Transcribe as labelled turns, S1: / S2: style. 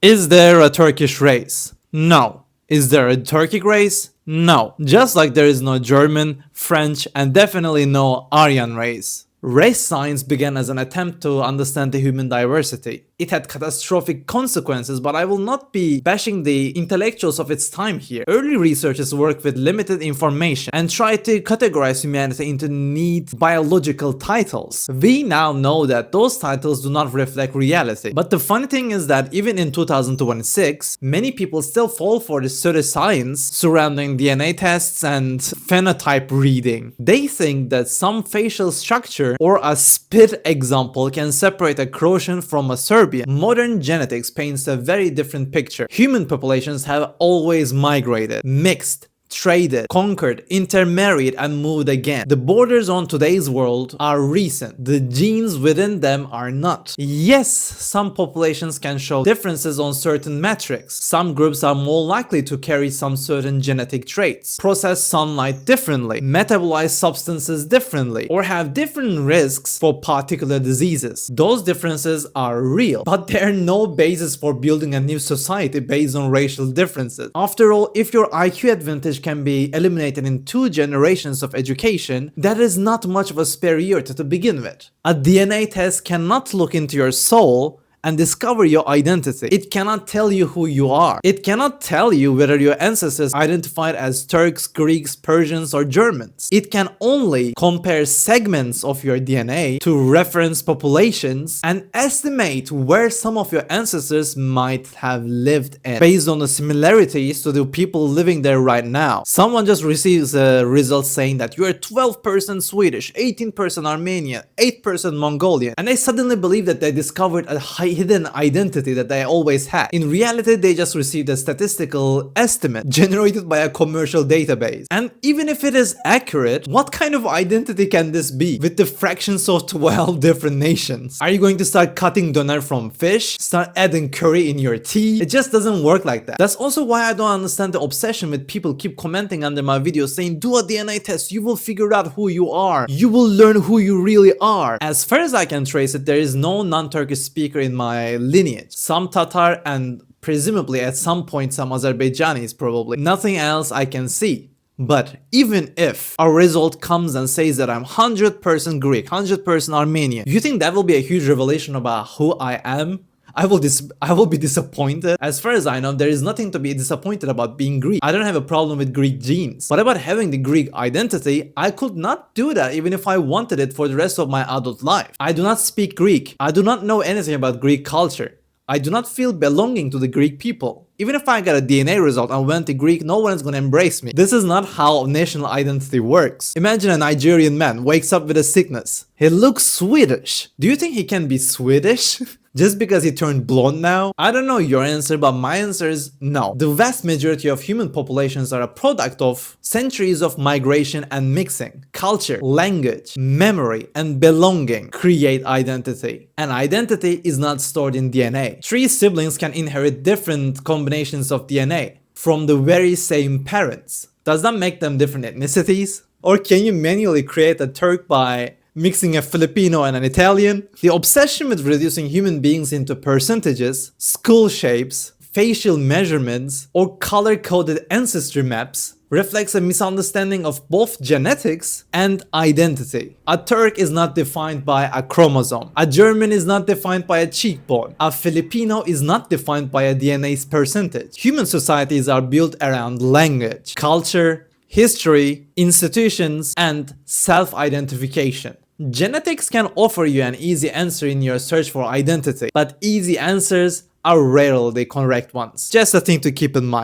S1: Is there a Turkish race? No. Is there a Turkic race? No. Just like there is no German, French, and definitely no Aryan race. Race science began as an attempt to understand the human diversity. It had catastrophic consequences, but I will not be bashing the intellectuals of its time here. Early researchers worked with limited information and tried to categorize humanity into neat biological titles. We now know that those titles do not reflect reality. But the funny thing is that even in 2026, many people still fall for the pseudoscience surrounding DNA tests and phenotype reading. They think that some facial structure or a spit example can separate a Croatian from a Serbian. Modern genetics paints a very different picture. Human populations have always migrated, mixed, traded, conquered, intermarried, and moved again. The borders on today's world are recent. The genes within them are not. Yes, some populations can show differences on certain metrics. Some groups are more likely to carry some certain genetic traits, process sunlight differently, metabolize substances differently, or have different risks for particular diseases. Those differences are real, but there are no basis for building a new society based on racial differences. After all, if your IQ advantage can be eliminated in 2 generations of education, that is not much of a superiority to begin with. A DNA test cannot look into your soul and discover your identity. It cannot tell you who you are. It cannot tell you whether your ancestors identified as Turks, Greeks, Persians, or Germans. It can only compare segments of your DNA to reference populations and estimate where some of your ancestors might have lived in based on the similarities to the people living there right now. Someone just receives a result saying that you are 12% Swedish, 18% Armenian, 8% Mongolian, and they suddenly believe that they discovered a hidden identity that they always had. In reality, they just received a statistical estimate generated by a commercial database. And even if it is accurate, what kind of identity can this be with the fractions of 12 different nations? Are you going to start cutting doner from fish? Start adding curry in your tea? It just doesn't work like that. That's also why I don't understand the obsession with people keep commenting under my videos saying, do a DNA test, you will figure out who you are. You will learn who you really are. As far as I can trace it, there is no non-Turkish speaker in my lineage. Some Tatar and presumably at some point some Azerbaijanis probably. Nothing else I can see. But even if a result comes and says that I'm 100% Greek, 100% Armenian, you think that will be a huge revelation about who I am? I will be disappointed. As far as I know, there is nothing to be disappointed about being Greek. I don't have a problem with Greek genes. But about having the Greek identity, I could not do that even if I wanted it for the rest of my adult life. I do not speak Greek. I do not know anything about Greek culture. I do not feel belonging to the Greek people. Even if I got a DNA result and went to Greek, no one is gonna embrace me. This is not how national identity works. Imagine a Nigerian man wakes up with a sickness. He looks Swedish. Do you think he can be Swedish? Just because he turned blonde now? I don't know your answer, but my answer is no. The vast majority of human populations are a product of centuries of migration and mixing. Culture, language, memory, and belonging create identity. And identity is not stored in DNA. 3 siblings can inherit different combinations of DNA from the very same parents. Does that make them different ethnicities? Or can you manually create a Turk by mixing a Filipino and an Italian? The obsession with reducing human beings into percentages, skull shapes, facial measurements, or color-coded ancestry maps reflects a misunderstanding of both genetics and identity. A Turk is not defined by a chromosome. A German is not defined by a cheekbone. A Filipino is not defined by a DNA's percentage. Human societies are built around language, culture, history, institutions, and self-identification. Genetics can offer you an easy answer in your search for identity, but easy answers are rarely the correct ones. Just a thing to keep in mind.